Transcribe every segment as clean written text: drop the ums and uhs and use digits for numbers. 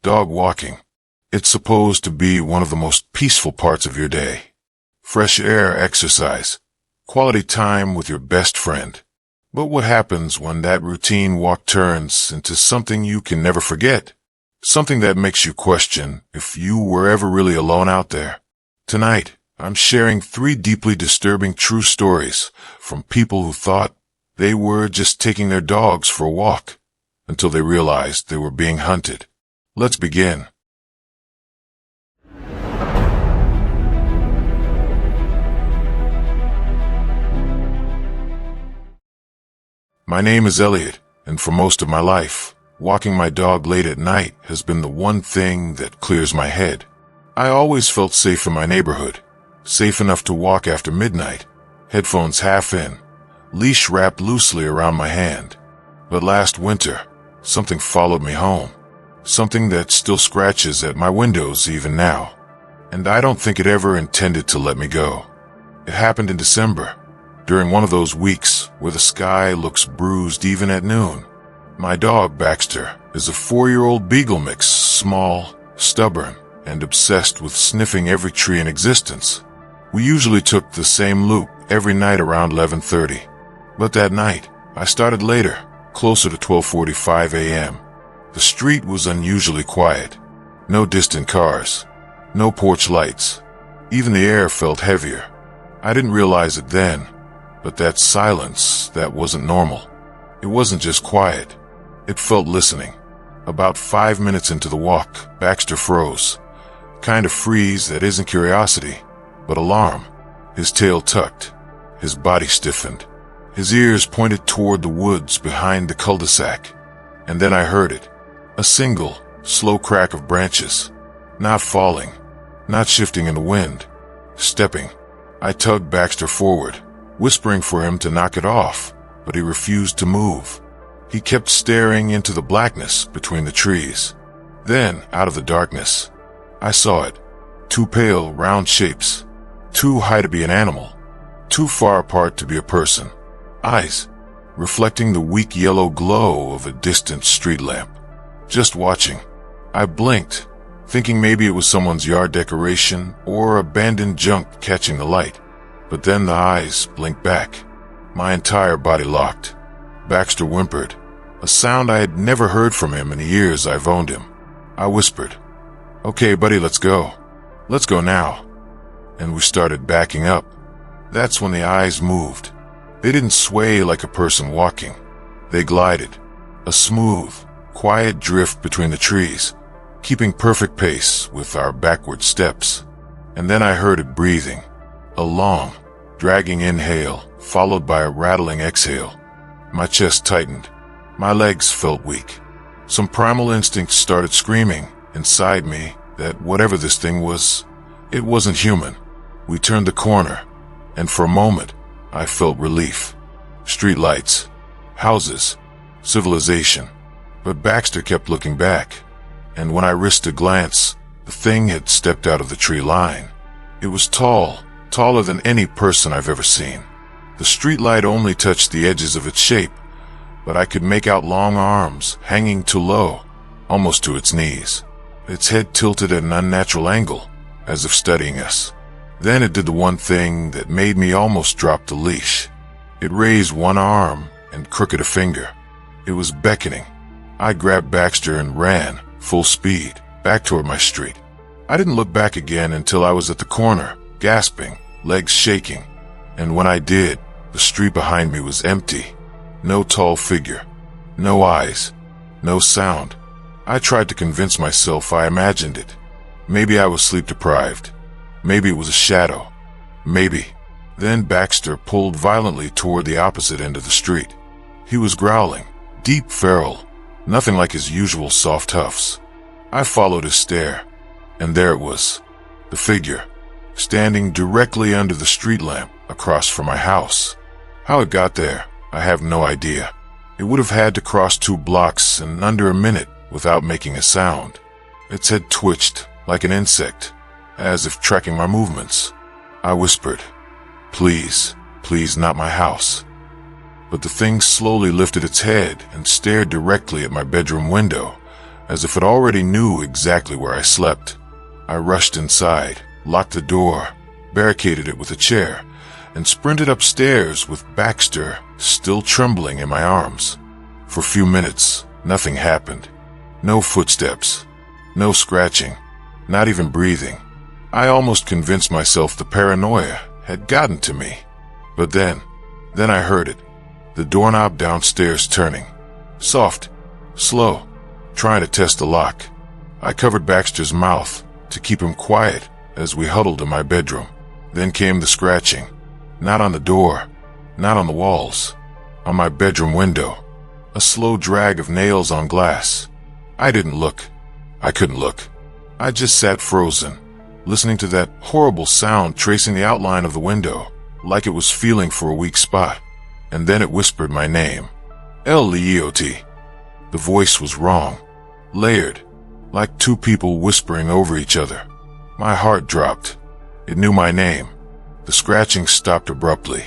Dog walking. It's supposed to be one of the most peaceful parts of your day. Fresh air, exercise, quality time with your best friend. But what happens when that routine walk turns into something you can never forget? Something that makes you question if you were ever really alone out there. Tonight, I'm sharing 3 deeply disturbing true stories from people who thought they were just taking their dogs for a walk until they realized they were being hunted. Let's begin. My name is Elliot, and for most of my life, walking my dog late at night has been the one thing that clears my head. I always felt safe in my neighborhood, safe enough to walk after midnight, headphones half in, leash wrapped loosely around my hand. But last winter, something followed me home, something that still scratches at my windows even now, and I don't think it ever intended to let me go. It happened in December, during one of those weeks where the sky looks bruised even at noon. My dog, Baxter, is a 4-year-old beagle mix, small, stubborn, and obsessed with sniffing every tree in existence. We usually took the same loop every night around 11:30. But that night, I started later, closer to 12:45 a.m. The street was unusually quiet. No distant cars. No porch lights. Even the air felt heavier. I didn't realize it then, but that silence, that wasn't normal. It wasn't just quiet. It felt listening. About 5 minutes into the walk, Baxter froze. Kind of freeze that isn't curiosity, but alarm. His tail tucked. His body stiffened. His ears pointed toward the woods behind the cul-de-sac. And then I heard it. A single, slow crack of branches. Not falling. Not shifting in the wind. Stepping. I tugged Baxter forward, whispering for him to knock it off, but he refused to move. He kept staring into the blackness between the trees. Then, out of the darkness, I saw it. 2 pale, round shapes. Too high to be an animal. Too far apart to be a person. Eyes, reflecting the weak yellow glow of a distant street lamp. Just watching. I blinked, thinking maybe it was someone's yard decoration or abandoned junk catching the light. But then the eyes blinked back. My entire body locked. Baxter whimpered, a sound I had never heard from him in the years I've owned him. I whispered, "Okay, buddy, let's go. Let's go now." And we started backing up. That's when the eyes moved. They didn't sway like a person walking. They glided. A smooth, quiet drift between the trees, keeping perfect pace with our backward steps. And then I heard it breathing. A long, dragging inhale, followed by a rattling exhale. My chest tightened. My legs felt weak. Some primal instinct started screaming inside me that whatever this thing was, it wasn't human. We turned the corner, and for a moment, I felt relief. Streetlights, houses, civilization. But Baxter kept looking back, and when I risked a glance, the thing had stepped out of the tree line. It was tall, taller than any person I've ever seen. The streetlight only touched the edges of its shape, but I could make out long arms hanging too low, almost to its knees. Its head tilted at an unnatural angle, as if studying us. Then it did the one thing that made me almost drop the leash. It raised one arm and crooked a finger. It was beckoning. I grabbed Baxter and ran, full speed, back toward my street. I didn't look back again until I was at the corner, gasping, legs shaking. And when I did, the street behind me was empty. No tall figure. No eyes. No sound. I tried to convince myself I imagined it. Maybe I was sleep deprived. Maybe it was a shadow. Maybe. Then Baxter pulled violently toward the opposite end of the street. He was growling, deep feral, nothing like his usual soft huffs. I followed his stare, and there it was, the figure, standing directly under the street lamp across from my house. How it got there, I have no idea. It would have had to cross 2 blocks in under a minute without making a sound. Its head twitched like an insect, as if tracking my movements. I whispered, "Please, please, not my house." But the thing slowly lifted its head and stared directly at my bedroom window, as if it already knew exactly where I slept. I rushed inside, locked the door, barricaded it with a chair, and sprinted upstairs with Baxter still trembling in my arms. For a few minutes, nothing happened. No footsteps, no scratching, not even breathing. I almost convinced myself the paranoia had gotten to me. But then I heard it. The doorknob downstairs turning. Soft, slow, trying to test the lock. I covered Baxter's mouth to keep him quiet as we huddled in my bedroom. Then came the scratching. Not on the door, not on the walls, on my bedroom window. A slow drag of nails on glass. I didn't look. I couldn't look. I just sat frozen, listening to that horrible sound tracing the outline of the window, like it was feeling for a weak spot. And then it whispered my name. L-E-O-T. The voice was wrong, layered, like two people whispering over each other. My heart dropped. It knew my name. The scratching stopped abruptly.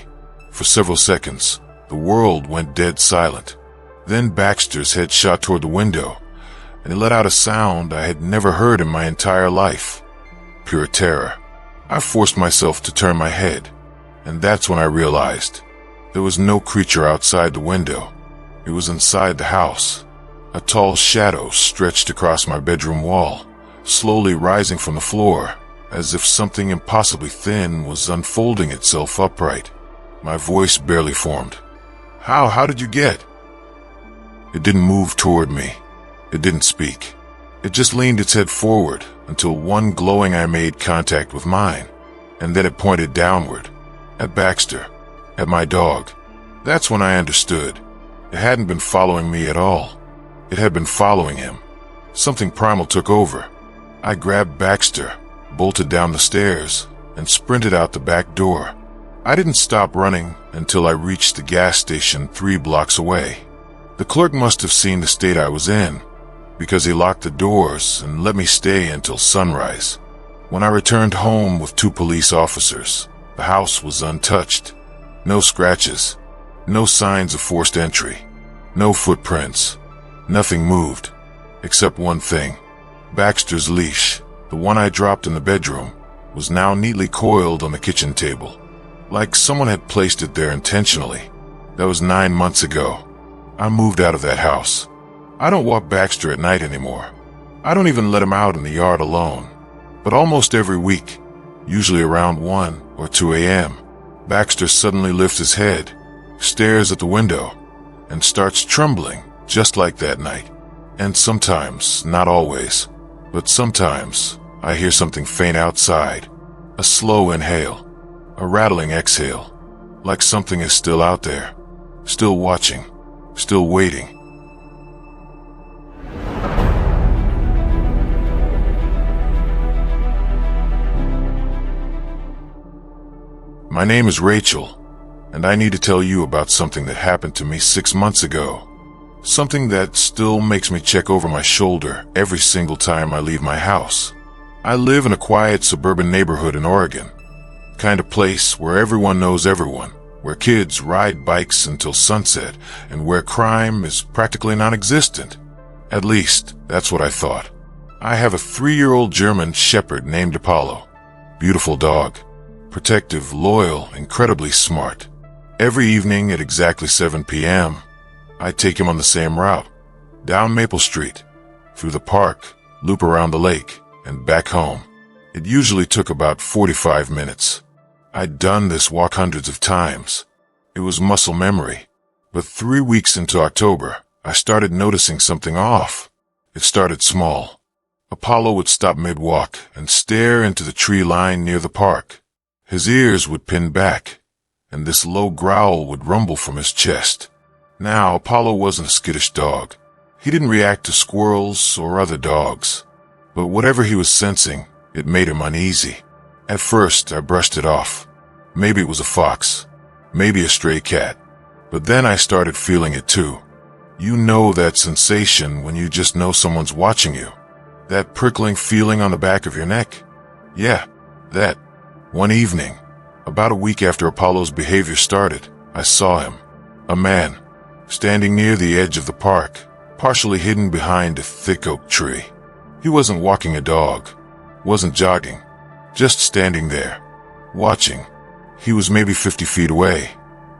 For several seconds, the world went dead silent. Then Baxter's head shot toward the window, and he let out a sound I had never heard in my entire life. Pure terror. I forced myself to turn my head, and that's when I realized there was no creature outside the window. It was inside the house. A tall shadow stretched across my bedroom wall, slowly rising from the floor, as if something impossibly thin was unfolding itself upright. My voice barely formed. How did you get? It didn't move toward me. It didn't speak. It just leaned its head forward until one glowing eye made contact with mine, and then it pointed downward, at Baxter, at my dog. That's when I understood. It hadn't been following me at all. It had been following him. Something primal took over. I grabbed Baxter, bolted down the stairs, and sprinted out the back door. I didn't stop running until I reached the gas station 3 blocks away. The clerk must have seen the state I was in, because he locked the doors and let me stay until sunrise. When I returned home with 2 police officers, the house was untouched. No scratches, no signs of forced entry, no footprints. Nothing moved, except one thing. Baxter's leash, the one I dropped in the bedroom, was now neatly coiled on the kitchen table, like someone had placed it there intentionally. That was 9 months ago. I moved out of that house. I don't walk Baxter at night anymore. I don't even let him out in the yard alone. But almost every week, usually around 1 or 2 a.m., Baxter suddenly lifts his head, stares at the window, and starts trembling just like that night. And sometimes, not always, but sometimes, I hear something faint outside. A slow inhale, a rattling exhale, like something is still out there, still watching, still waiting. My name is Rachel, and I need to tell you about something that happened to me 6 months ago. Something that still makes me check over my shoulder every single time I leave my house. I live in a quiet suburban neighborhood in Oregon, kind of place where everyone knows everyone, where kids ride bikes until sunset, and where crime is practically non-existent. At least, that's what I thought. I have a 3-year-old German shepherd named Apollo. Beautiful dog. Protective, loyal, incredibly smart. Every evening at exactly 7 p.m., I take him on the same route, down Maple Street, through the park, loop around the lake, and back home. It usually took about 45 minutes. I'd done this walk hundreds of times. It was muscle memory. But 3 weeks into October, I started noticing something off. It started small. Apollo would stop mid-walk and stare into the tree line near the park. His ears would pin back, and this low growl would rumble from his chest. Now, Apollo wasn't a skittish dog. He didn't react to squirrels or other dogs. But whatever he was sensing, it made him uneasy. At first, I brushed it off. Maybe it was a fox. Maybe a stray cat. But then I started feeling it too. You know that sensation when you just know someone's watching you. That prickling feeling on the back of your neck? Yeah, that. One evening, about a week after Apollo's behavior started, I saw him. A man, standing near the edge of the park, partially hidden behind a thick oak tree. He wasn't walking a dog, wasn't jogging, just standing there, watching. He was maybe 50 feet away,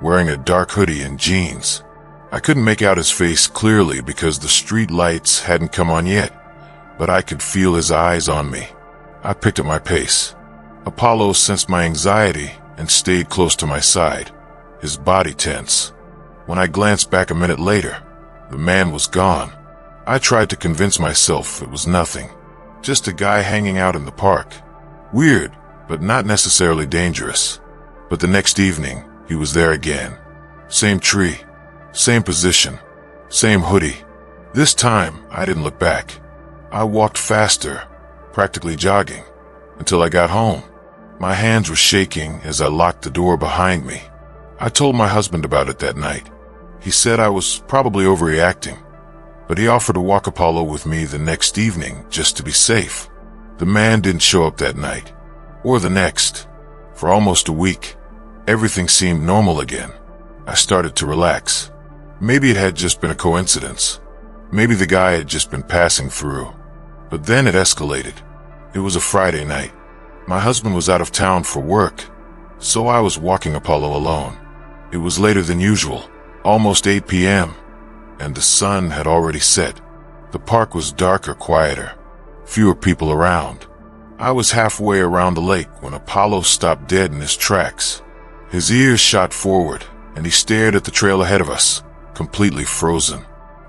wearing a dark hoodie and jeans. I couldn't make out his face clearly because the street lights hadn't come on yet, but I could feel his eyes on me. I picked up my pace. Apollo sensed my anxiety and stayed close to my side, his body tense. When I glanced back a minute later, the man was gone. I tried to convince myself it was nothing, just a guy hanging out in the park. Weird, but not necessarily dangerous. But the next evening, he was there again. Same tree, same position, same hoodie. This time, I didn't look back. I walked faster, practically jogging, until I got home. My hands were shaking as I locked the door behind me. I told my husband about it that night. He said I was probably overreacting, but he offered to walk Apollo with me the next evening just to be safe. The man didn't show up that night, or the next. For almost a week, everything seemed normal again. I started to relax. Maybe it had just been a coincidence. Maybe the guy had just been passing through. But then it escalated. It was a Friday night. My husband was out of town for work, so I was walking Apollo alone. It was later than usual, almost 8 p.m., and the sun had already set. The park was darker, quieter, fewer people around. I was halfway around the lake when Apollo stopped dead in his tracks. His ears shot forward, and he stared at the trail ahead of us, completely frozen.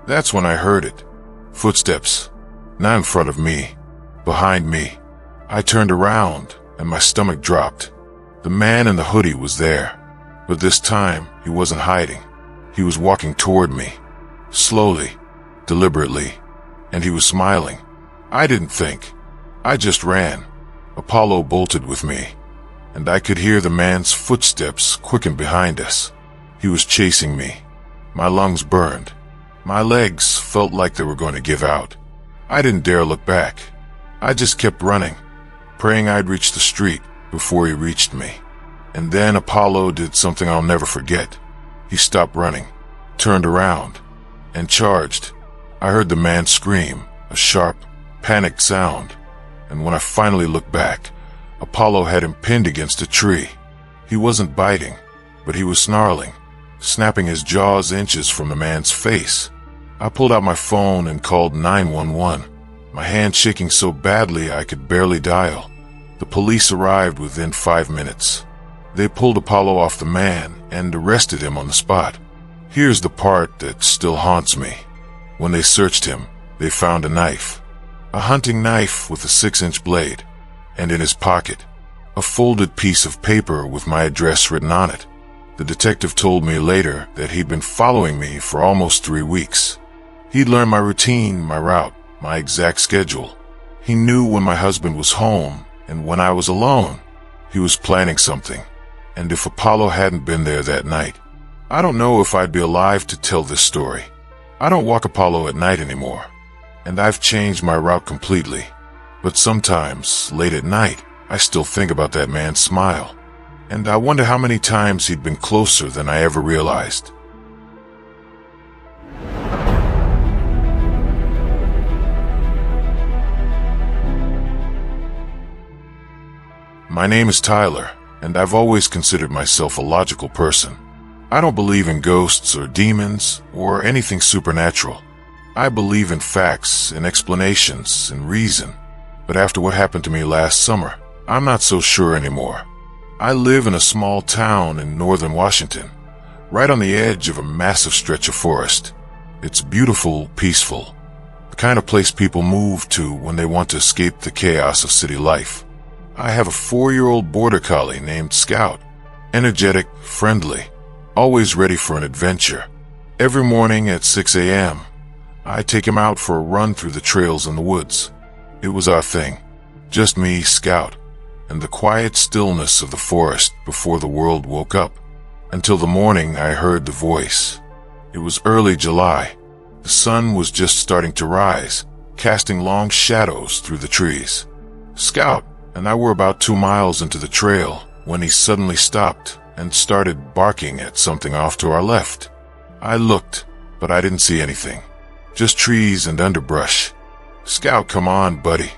That's when I heard it. Footsteps. Not in front of me, behind me. I turned around, and my stomach dropped. The man in the hoodie was there, but this time he wasn't hiding. He was walking toward me, slowly, deliberately, and he was smiling. I didn't think. I just ran. Apollo bolted with me, and I could hear the man's footsteps quicken behind us. He was chasing me. My lungs burned. My legs felt like they were going to give out. I didn't dare look back. I just kept running, praying I'd reach the street before he reached me. And then Apollo did something I'll never forget. He stopped running, turned around, and charged. I heard the man scream, a sharp, panicked sound, and when I finally looked back, Apollo had him pinned against a tree. He wasn't biting, but he was snarling, snapping his jaws inches from the man's face. I pulled out my phone and called 911, my hand shaking so badly I could barely dial. The police arrived within 5 minutes. They pulled Apollo off the man and arrested him on the spot. Here's the part that still haunts me. When they searched him, they found a knife. A hunting knife with a 6-inch blade. And in his pocket, a folded piece of paper with my address written on it. The detective told me later that he'd been following me for almost 3 weeks. He'd learned my routine, my route, my exact schedule. He knew when my husband was home and when I was alone. He was planning something. And if Apollo hadn't been there that night, I don't know if I'd be alive to tell this story. I don't walk Apollo at night anymore, and I've changed my route completely. But sometimes, late at night, I still think about that man's smile, and I wonder how many times he'd been closer than I ever realized. My name is Tyler, and I've always considered myself a logical person. I don't believe in ghosts or demons or anything supernatural. I believe in facts and explanations and reason. But after what happened to me last summer, I'm not so sure anymore. I live in a small town in northern Washington, right on the edge of a massive stretch of forest. It's beautiful, peaceful, the kind of place people move to when they want to escape the chaos of city life. I have a 4-year-old border collie named Scout, energetic, friendly, always ready for an adventure. Every morning at 6 a.m., I take him out for a run through the trails in the woods. It was our thing, just me, Scout, and the quiet stillness of the forest before the world woke up. Until the morning I heard the voice. It was early July. The sun was just starting to rise, casting long shadows through the trees. Scout and I were about 2 miles into the trail when he suddenly stopped and started barking at something off to our left. I looked, but I didn't see anything. Just trees and underbrush. Scout, come on, buddy.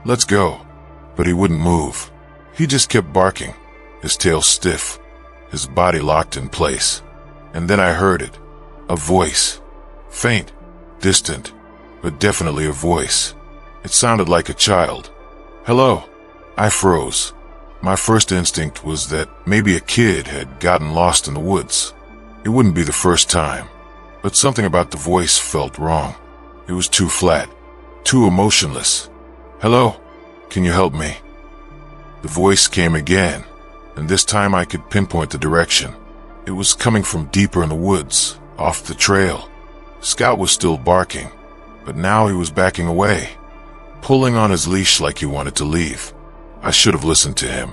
Let's go. But he wouldn't move. He just kept barking, his tail stiff, his body locked in place. And then I heard it. A voice. Faint, distant, but definitely a voice. It sounded like a child. Hello. I froze. My first instinct was that maybe a kid had gotten lost in the woods. It wouldn't be the first time. But something about the voice felt wrong. It was too flat, too emotionless. Hello? Can you help me? The voice came again, and this time I could pinpoint the direction. It was coming from deeper in the woods, off the trail. Scout was still barking, but now he was backing away, pulling on his leash like he wanted to leave. I should have listened to him,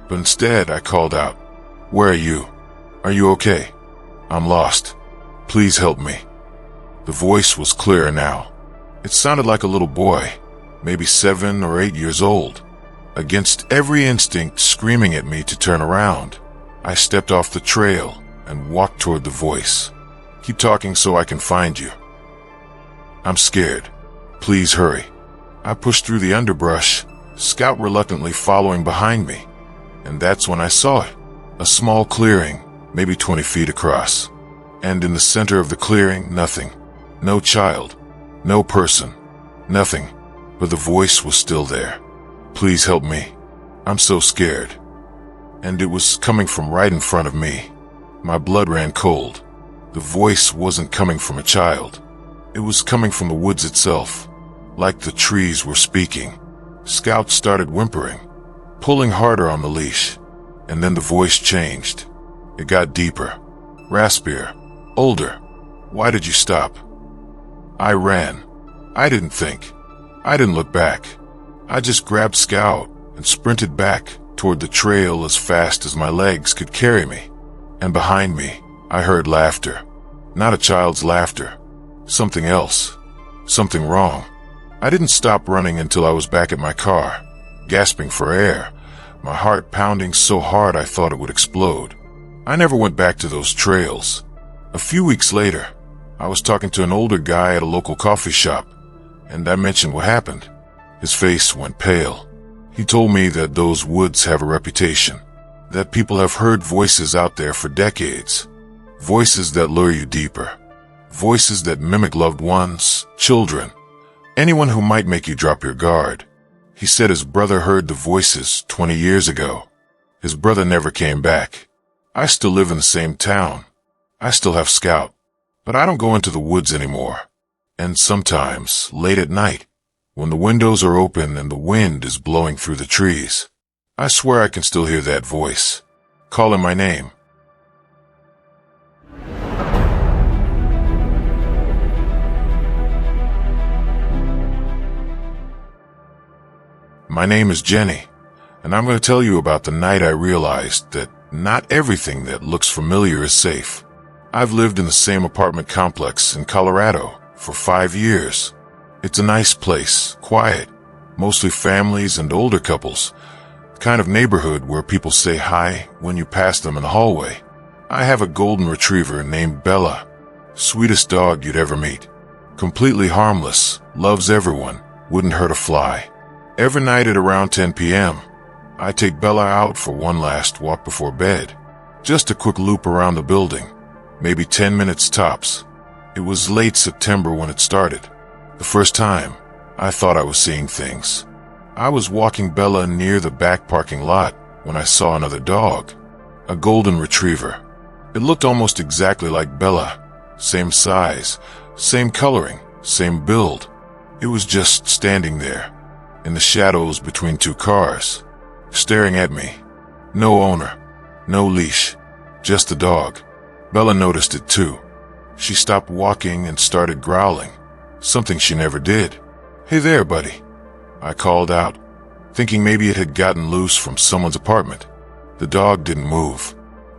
but instead I called out, "Where are you? Are you okay? I'm lost. Please help me." The voice was clearer now. It sounded like a little boy, maybe 7 or 8 years old. Against every instinct screaming at me to turn around, I stepped off the trail and walked toward the voice. "Keep talking so I can find you." "I'm scared. Please hurry." I pushed through the underbrush, Scout reluctantly following behind me, and that's when I saw it. A small clearing, maybe 20 feet across. And in the center of the clearing, nothing. No child. No person. Nothing. But the voice was still there. "Please help me. I'm so scared." And it was coming from right in front of me. My blood ran cold. The voice wasn't coming from a child. It was coming from the woods itself. Like the trees were speaking. Scout started whimpering, pulling harder on the leash. And then the voice changed. It got deeper, raspier, older. "Why did you stop?" I ran. I didn't think. I didn't look back. I just grabbed Scout and sprinted back toward the trail as fast as my legs could carry me. And behind me, I heard laughter. Not a child's laughter. Something else. Something wrong. I didn't stop running until I was back at my car, gasping for air, my heart pounding so hard I thought it would explode. I never went back to those trails. A few weeks later, I was talking to an older guy at a local coffee shop, and I mentioned what happened. His face went pale. He told me that those woods have a reputation, that people have heard voices out there for decades, voices that lure you deeper, voices that mimic loved ones, children, anyone who might make you drop your guard. He said his brother heard the voices 20 years ago. His brother never came back. I still live in the same town. I still have Scout, but I don't go into the woods anymore. And sometimes, late at night, when the windows are open and the wind is blowing through the trees, I swear I can still hear that voice, calling my name. My name is Jenny, and I'm going to tell you about the night I realized that not everything that looks familiar is safe. I've lived in the same apartment complex in Colorado for 5 years. It's a nice place, quiet, mostly families and older couples, the kind of neighborhood where people say hi when you pass them in the hallway. I have a golden retriever named Bella, sweetest dog you'd ever meet. Completely harmless, loves everyone, wouldn't hurt a fly. Every night at around 10 p.m., I take Bella out for one last walk before bed. Just a quick loop around the building, maybe 10 minutes tops. It was late September when it started. The first time, I thought I was seeing things. I was walking Bella near the back parking lot when I saw another dog, a golden retriever. It looked almost exactly like Bella, same size, same coloring, same build. It was just standing there, in the shadows between two cars, staring at me. No owner, no leash, just the dog. Bella noticed it too. She stopped walking and started growling, something she never did. "Hey there, buddy," I called out, thinking maybe it had gotten loose from someone's apartment. The dog didn't move,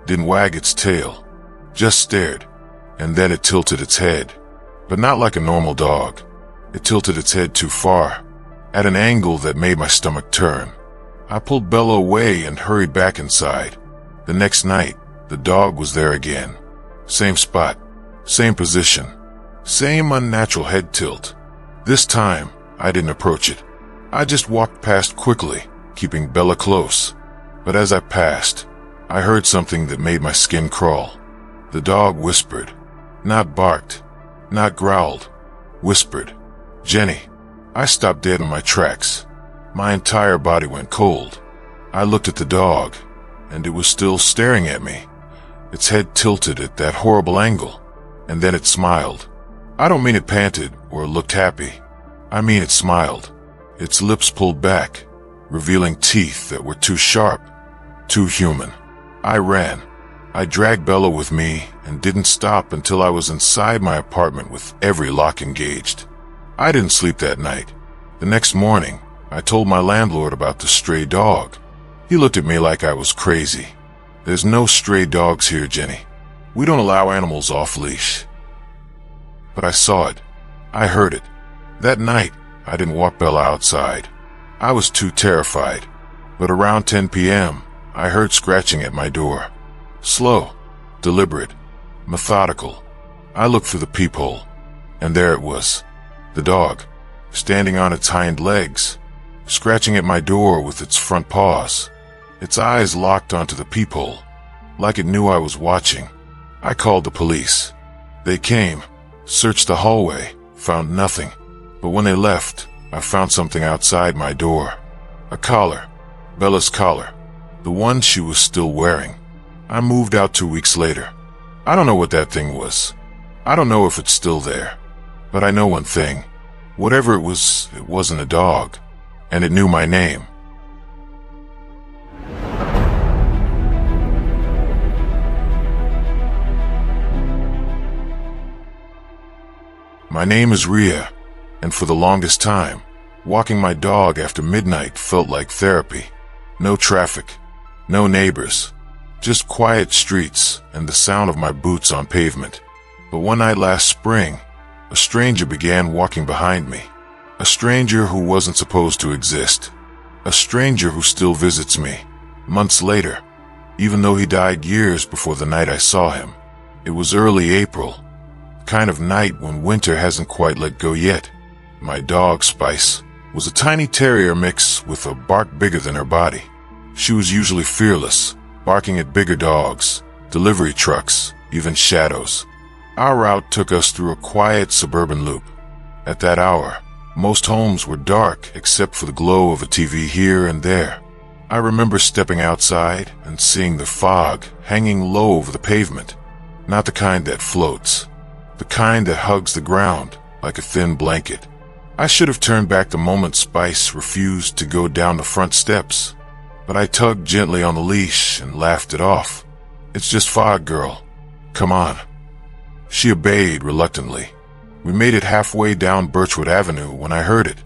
didn't wag its tail, just stared, and then it tilted its head. But not like a normal dog. It tilted its head too far, at an angle that made my stomach turn. I pulled Bella away and hurried back inside. The next night, the dog was there again. Same spot, same position, Same unnatural head tilt. This time, I didn't approach it. I just walked past quickly, keeping Bella close. But as I passed, I heard something that made my skin crawl. The dog whispered. Not barked, not growled. Whispered. Jenny. I stopped dead in my tracks. My entire body went cold. I looked at the dog, and it was still staring at me. Its head tilted at that horrible angle, and then it smiled. I don't mean it panted or looked happy. I mean it smiled. Its lips pulled back, revealing teeth that were too sharp, too human. I ran. I dragged Bella with me and didn't stop until I was inside my apartment with every lock engaged. I didn't sleep that night. The next morning, I told my landlord about the stray dog. He looked at me like I was crazy. There's no stray dogs here, Jenny. We don't allow animals off leash. But I saw it. I heard it. That night, I didn't walk Bella outside. I was too terrified. But around 10 p.m., I heard scratching at my door. Slow, deliberate, methodical. I looked through the peephole, and there it was. The dog, standing on its hind legs, scratching at my door with its front paws. Its eyes locked onto the peephole, like it knew I was watching. I called the police. They came, searched the hallway, found nothing. But when they left, I found something outside my door. A collar. Bella's collar. The one she was still wearing. I moved out 2 weeks later. I don't know what that thing was. I don't know if it's still there. But I know one thing. Whatever it wasn't a dog. And it knew my name. My name is Rhea, and for the longest time, walking my dog after midnight felt like therapy. No traffic, no neighbors, just quiet streets and the sound of my boots on pavement. But one night last spring, a stranger began walking behind me. A stranger who wasn't supposed to exist. A stranger who still visits me, months later, even though he died years before the night I saw him. It was early April, the kind of night when winter hasn't quite let go yet. My dog, Spice, was a tiny terrier mix with a bark bigger than her body. She was usually fearless, barking at bigger dogs, delivery trucks, even shadows. Our route took us through a quiet suburban loop. At that hour, most homes were dark except for the glow of a TV here and there. I remember stepping outside and seeing the fog hanging low over the pavement. Not the kind that floats, the kind that hugs the ground like a thin blanket. I should have turned back the moment Spice refused to go down the front steps, but I tugged gently on the leash and laughed it off. It's just fog, girl. Come on. She obeyed reluctantly. We made it halfway down Birchwood Avenue when I heard it.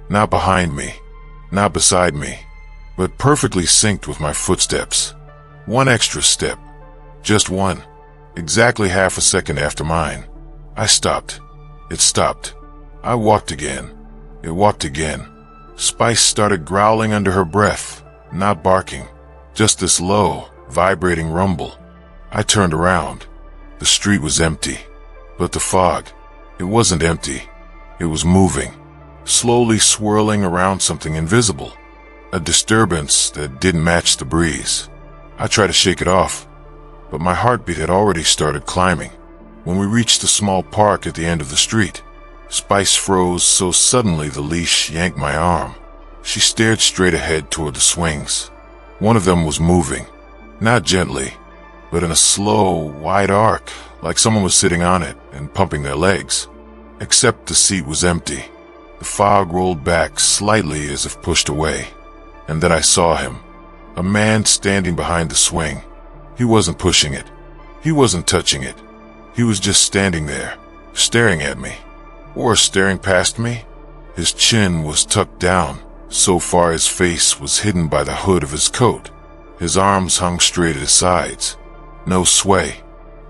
Not behind me, not beside me, but perfectly synced with my footsteps. One extra step. Just one. Exactly half a second after mine. I stopped. It stopped. I walked again. It walked again. Spice started growling under her breath, not barking, just this low, vibrating rumble. I turned around. The street was empty. But the fog, it wasn't empty. It was moving, slowly swirling around something invisible. A disturbance that didn't match the breeze. I tried to shake it off, but my heartbeat had already started climbing. When we reached a small park at the end of the street, Spice froze so suddenly the leash yanked my arm. She stared straight ahead toward the swings. One of them was moving, not gently, but in a slow, wide arc, like someone was sitting on it and pumping their legs. Except the seat was empty. The fog rolled back slightly as if pushed away. And then I saw him. A man standing behind the swing. He wasn't pushing it. He wasn't touching it. He was just standing there, staring at me. Or staring past me. His chin was tucked down, so far his face was hidden by the hood of his coat. His arms hung straight at his sides. No sway,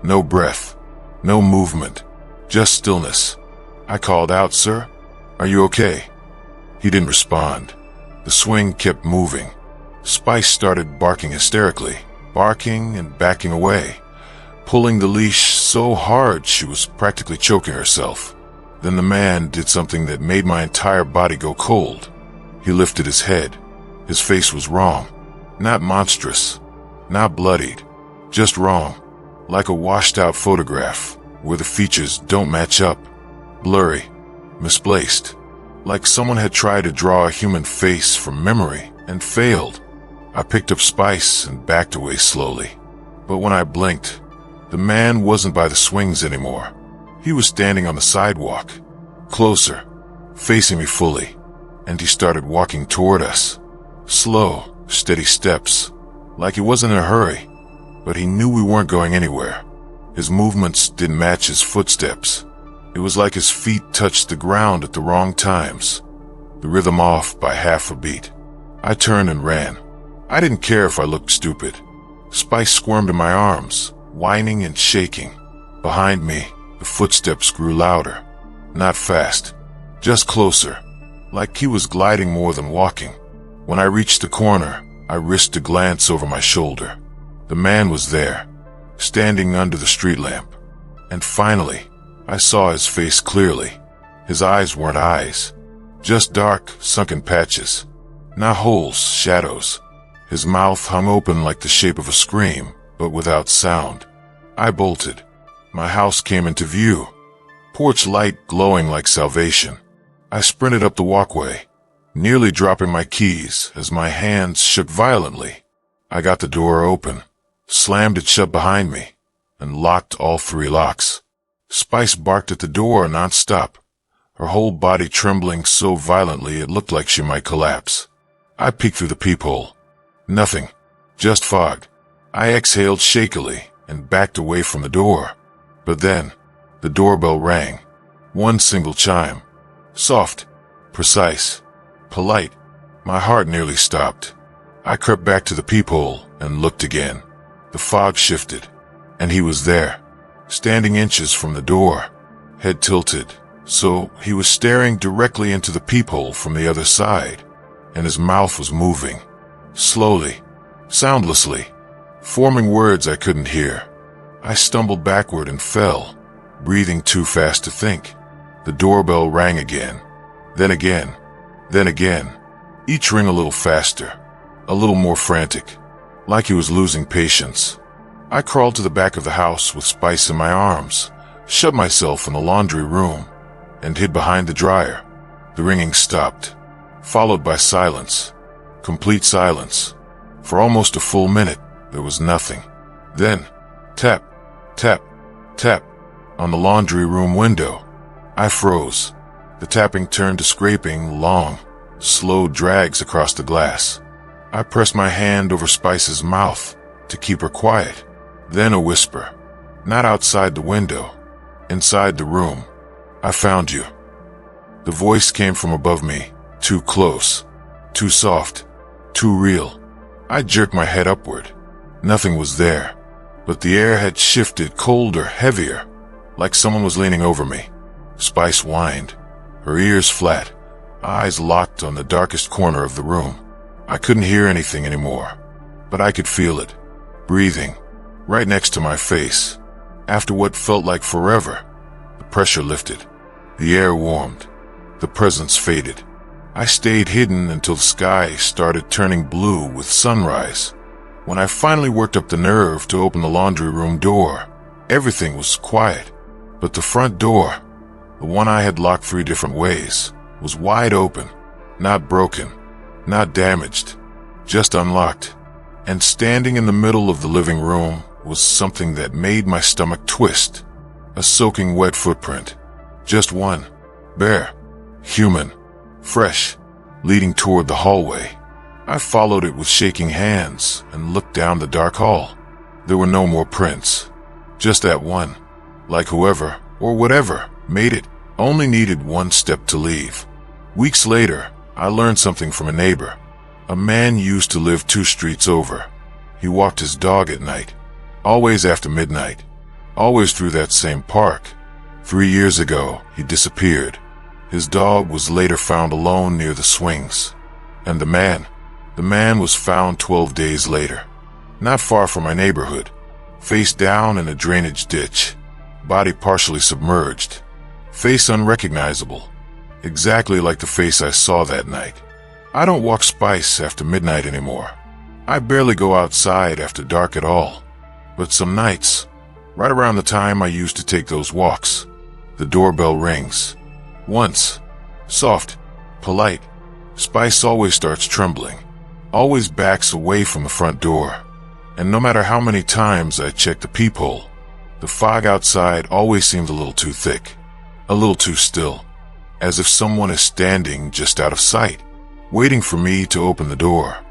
no breath, no movement, just stillness. I called out, "Sir, are you okay?" He didn't respond. The swing kept moving. Spice started barking hysterically, barking and backing away, pulling the leash so hard she was practically choking herself. Then the man did something that made my entire body go cold. He lifted his head. His face was wrong. Not monstrous, not bloodied, just wrong. Like a washed-out photograph where the features don't match up. Blurry, misplaced. Like someone had tried to draw a human face from memory and failed. I picked up Spice and backed away slowly. But when I blinked, the man wasn't by the swings anymore. He was standing on the sidewalk, closer, facing me fully, and he started walking toward us. Slow, steady steps, like he wasn't in a hurry, but he knew we weren't going anywhere. His movements didn't match his footsteps. It was like his feet touched the ground at the wrong times, the rhythm off by half a beat. I turned and ran. I didn't care if I looked stupid. Spice squirmed in my arms, whining and shaking. Behind me, the footsteps grew louder. Not fast, just closer, like he was gliding more than walking. When I reached the corner, I risked a glance over my shoulder. The man was there, standing under the street lamp. And finally, I saw his face clearly. His eyes weren't eyes, just dark, sunken patches. Not holes, shadows. His mouth hung open like the shape of a scream, but without sound. I bolted. My house came into view, porch light glowing like salvation. I sprinted up the walkway, nearly dropping my keys as my hands shook violently. I got the door open, slammed it shut behind me, and locked all 3 locks. Spice barked at the door non-stop, her whole body trembling so violently it looked like she might collapse. I peeked through the peephole. Nothing, just fog. I exhaled shakily and backed away from the door. But then, the doorbell rang. One single chime. Soft, precise, polite. My heart nearly stopped. I crept back to the peephole and looked again. The fog shifted, and he was there, standing inches from the door, head tilted, so he was staring directly into the peephole from the other side, and his mouth was moving, slowly, soundlessly, forming words I couldn't hear. I stumbled backward and fell, breathing too fast to think. The doorbell rang again, then again, then again, each ring a little faster, a little more frantic, like he was losing patience. I crawled to the back of the house with Spice in my arms, shut myself in the laundry room, and hid behind the dryer. The ringing stopped, followed by silence, complete silence. For almost a full minute, there was nothing. Then, tap, tap, tap, on the laundry room window. I froze. The tapping turned to scraping, long, slow drags across the glass. I pressed my hand over Spice's mouth to keep her quiet. Then a whisper. Not outside the window, inside the room. I found you. The voice came from above me, too close, too soft, too real. I jerked my head upward. Nothing was there, but the air had shifted colder, heavier, like someone was leaning over me. Spice whined, her ears flat, eyes locked on the darkest corner of the room. I couldn't hear anything anymore, but I could feel it, breathing, right next to my face. After what felt like forever, the pressure lifted. The air warmed. The presence faded. I stayed hidden until the sky started turning blue with sunrise. When I finally worked up the nerve to open the laundry room door, everything was quiet. But the front door, the one I had locked 3 different ways, was wide open, not broken, not damaged, just unlocked. And standing in the middle of the living room was something that made my stomach twist. A soaking wet footprint. Just one. Bare. Human. Fresh. Leading toward the hallway. I followed it with shaking hands and looked down the dark hall. There were no more prints. Just that one. Like whoever, or whatever, made it, only needed one step to leave. Weeks later, I learned something from a neighbor. A man used to live 2 streets over. He walked his dog at night. Always after midnight. Always through that same park. 3 years ago, he disappeared. His dog was later found alone near the swings. And the man was found 12 days later. Not far from my neighborhood. Face down in a drainage ditch. body partially submerged, face unrecognizable, exactly like the face I saw that night. I don't walk Spice after midnight anymore. I barely go outside after dark at all. But some nights, right around the time I used to take those walks, the doorbell rings. Once, soft, polite, Spice always starts trembling, always backs away from the front door. And no matter how many times I check the peephole, the fog outside always seems a little too thick, a little too still, as if someone is standing just out of sight, waiting for me to open the door.